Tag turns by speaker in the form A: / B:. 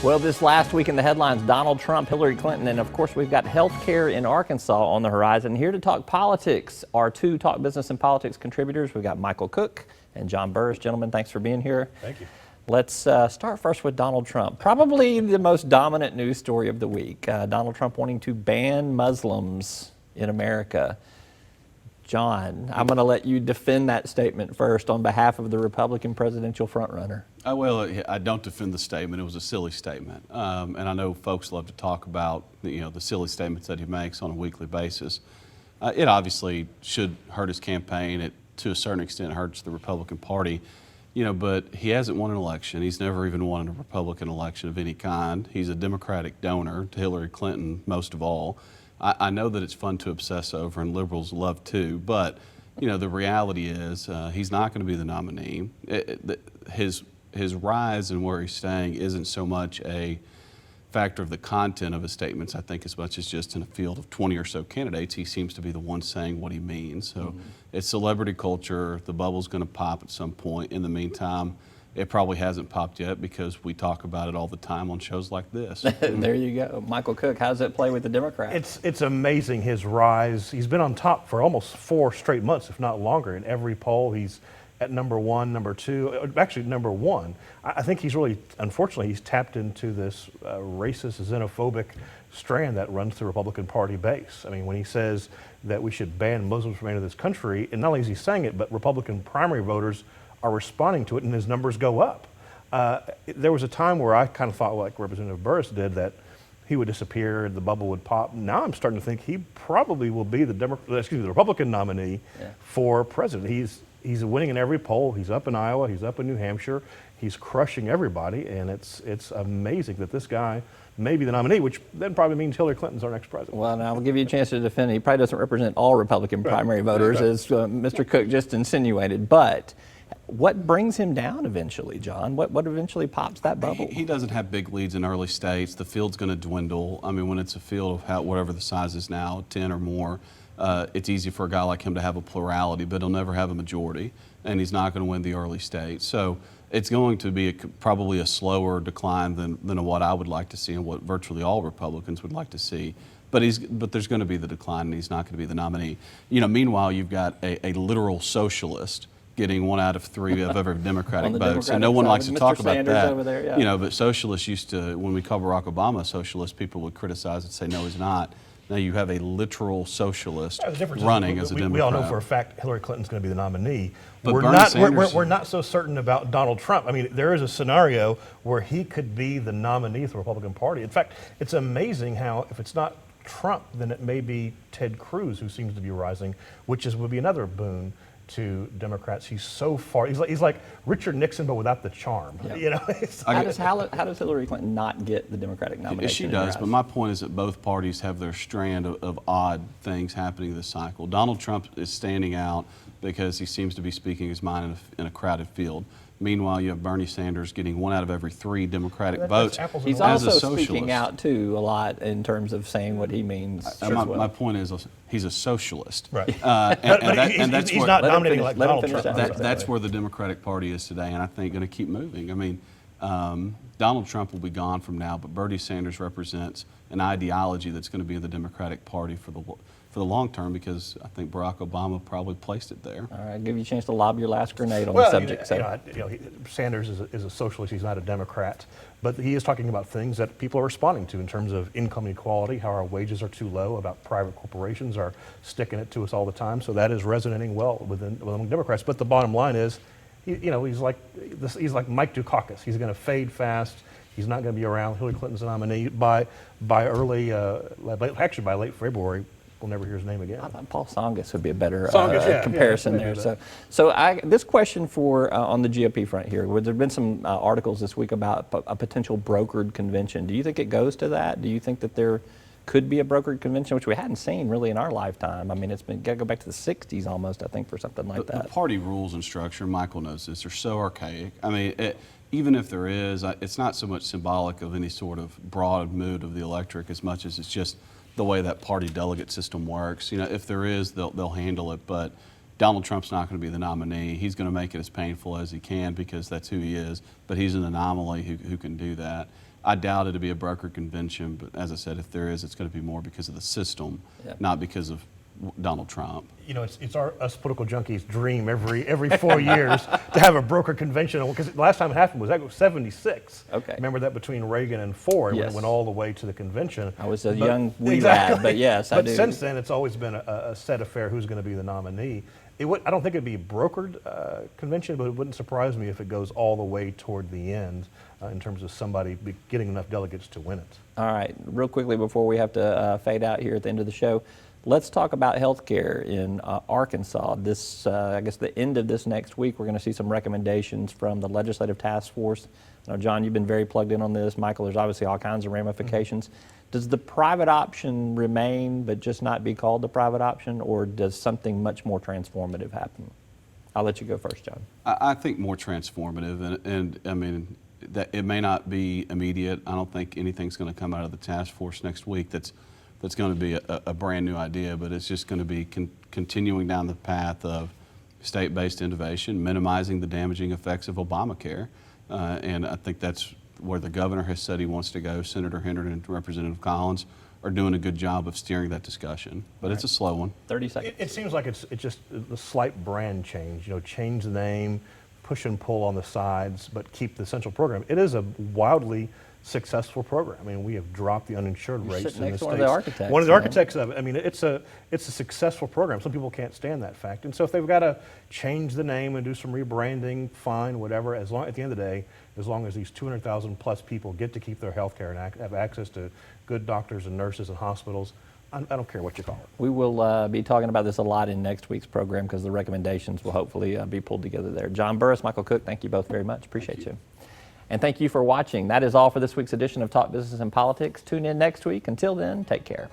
A: Well, this last week in the headlines, Donald Trump, Hillary Clinton, and of course we've got health care in Arkansas on the horizon. Here to talk politics, our two Talk Business and Politics contributors. We've got Michael Cook and John Burris. Gentlemen, thanks for being here.
B: Thank you.
A: Let's start first with Donald Trump. Probably the most dominant news story of the week. Donald Trump wanting to ban Muslims in America. John, I'm going to let you defend that statement first on behalf of the Republican presidential frontrunner.
C: Well, I don't defend the statement. It was a silly statement. And I know folks love to talk about the silly statements that he makes on a weekly basis. It obviously should hurt his campaign. It, to a certain extent, hurts the Republican Party. But he hasn't won an election. He's never even won a Republican election of any kind. He's a Democratic donor to Hillary Clinton, most of all. I know that it's fun to obsess over, and liberals love to, but the reality is he's not going to be the nominee. His rise and where he's staying isn't so much a factor of the content of his statements, I think, as much as just in a field of 20 or so candidates, he seems to be the one saying what he means. So it's celebrity culture. The bubble's going to pop at some point. In the meantime, it probably hasn't popped yet because we talk about it all the time on shows like this.
A: There you go. Michael Cook, how does it play with the Democrats?
B: It's amazing, his rise. He's been on top for almost 4 straight months, if not longer. In every poll, he's at number 1, number 2, actually number 1. I think he's really, unfortunately, he's tapped into this racist, xenophobic strand that runs the Republican Party base. I mean, when he says that we should ban Muslims from entering this country, and not only is he saying it, but Republican primary voters are responding to it, and his numbers go up. There was a time where I kind of thought, like Representative Burris did, that he would disappear, the bubble would pop. Now I'm starting to think he probably will be the Republican nominee for president. He's winning in every poll. He's up in Iowa. He's up in New Hampshire. He's crushing everybody, and it's amazing that this guy may be the nominee, which then probably means Hillary Clinton's our next president.
A: Well, now I'll give you a chance to defend. He probably doesn't represent all Republican primary voters, as Mr. Cook just insinuated, but what brings him down eventually, John? What eventually pops that bubble?
C: He doesn't have big leads in early states. The field's going to dwindle. I mean, when it's a field of whatever the size is now, 10 or more, it's easy for a guy like him to have a plurality, but he'll never have a majority, and he's not going to win the early states. So it's going to be probably a slower decline than what I would like to see and what virtually all Republicans would like to see. But there's going to be the decline, and he's not going to be the nominee. Meanwhile, you've got a literal socialist getting 1 out of 3 of every Democratic vote. So no one likes to talk about that.
A: Over there,
C: But socialists used to, when we call Barack Obama a socialist, people would criticize and say, no, he's not. Now you have a literal socialist running as a Democrat.
B: We all know for a fact Hillary Clinton's going to be the nominee.
C: But
B: we're not so certain about Donald Trump. I mean, there is a scenario where he could be the nominee of the Republican Party. In fact, it's amazing how if it's not Trump, then it may be Ted Cruz who seems to be rising, which would be another boon to Democrats. He's so far. He's like Richard Nixon, but without the charm.
A: Yeah. How does Hillary Clinton not get the Democratic nomination?
C: She does, but my point is that both parties have their strand of odd things happening this cycle. Donald Trump is standing out because he seems to be speaking his mind in a crowded field. Meanwhile, you have Bernie Sanders getting 1 out of every 3 Democratic votes.
A: He's also speaking out, too, a lot in terms of saying what he means.
C: My point is he's a socialist.
B: Right.
C: He's
B: not dominating like Donald Trump.
C: That's where the Democratic Party is today, and I think going to keep moving. I mean, Donald Trump will be gone from now, but Bernie Sanders represents an ideology that's going to be in the Democratic Party for the long term, because I think Barack Obama probably placed it there.
A: All right, I'll give you a chance to lob your last grenade on the subject.
B: Sanders is a socialist. He's not a Democrat, but he is talking about things that people are responding to in terms of income inequality, how our wages are too low, about private corporations are sticking it to us all the time. So that is resonating well among Democrats. But the bottom line is, he's like Mike Dukakis. He's going to fade fast. He's not going to be around. Hillary Clinton's the nominee by late February. We'll never hear his name again.
A: I thought Paul Tsongas would be a better comparison there. So this question for on the GOP front here, there have been some articles this week about a potential brokered convention. Do you think it goes to that? Do you think that there could be a brokered convention, which we hadn't seen really in our lifetime? I mean, it's been got to go back to the 60s almost, I think, for something like that.
C: The party rules and structure, Michael knows this, are so archaic. I mean, even if there is, it's not so much symbolic of any sort of broad mood of the electorate as much as it's just the way that party delegate system works. If there is, they'll handle it, but Donald Trump's not going to be the nominee. He's going to make it as painful as he can because that's who he is, but he's an anomaly who can do that. I doubt it'll be a brokered convention, but as I said, if there is, it's going to be more because of the system, not because of Donald Trump.
B: You know, it's us political junkies' dream every 4 years to have a broker convention, because the last time it happened was 76.
A: Okay.
B: Remember that between Reagan and Ford, when it went all the way to the convention.
A: I was a young wee lad, but yes, I do.
B: But since then, it's always been a set affair who's going to be the nominee. I don't think it'd be a brokered convention, but it wouldn't surprise me if it goes all the way toward the end in terms of somebody getting enough delegates to win it.
A: All right, real quickly before we have to fade out here at the end of the show, let's talk about health care in Arkansas. This, I guess the end of this next week, we're going to see some recommendations from the Legislative Task Force. I know, John, you've been very plugged in on this. Michael, there's obviously all kinds of ramifications. Does the private option remain but just not be called the private option, or does something much more transformative happen? I'll let you go first, John.
C: I think more transformative, and I mean, that it may not be immediate. I don't think anything's going to come out of the task force next week that's going to be a brand new idea, but it's just going to be continuing down the path of state-based innovation, minimizing the damaging effects of Obamacare, and I think that's where the governor has said he wants to go. Senator Henderson and Representative Collins are doing a good job of steering that discussion, but it's a slow one.
A: 30 seconds.
B: It seems like it's just a slight brand change. You know, change the name, push and pull on the sides, but keep the central program. It is a wildly successful program. I mean, we have dropped the uninsured rates in the states.
A: One of the architects.
B: One of the architects of it. I mean, it's a successful program. Some people can't stand that fact, and so if they've got to change the name and do some rebranding, fine, whatever. At the end of the day, as long as these 200,000 plus people get to keep their health care and have access to good doctors and nurses and hospitals, I don't care what you call it.
A: We will be talking about this a lot in next week's program because the recommendations will hopefully be pulled together there. John Burris, Michael Cook, thank you both very much. Appreciate you. And thank you for watching. That is all for this week's edition of Talk Business and Politics. Tune in next week. Until then, take care.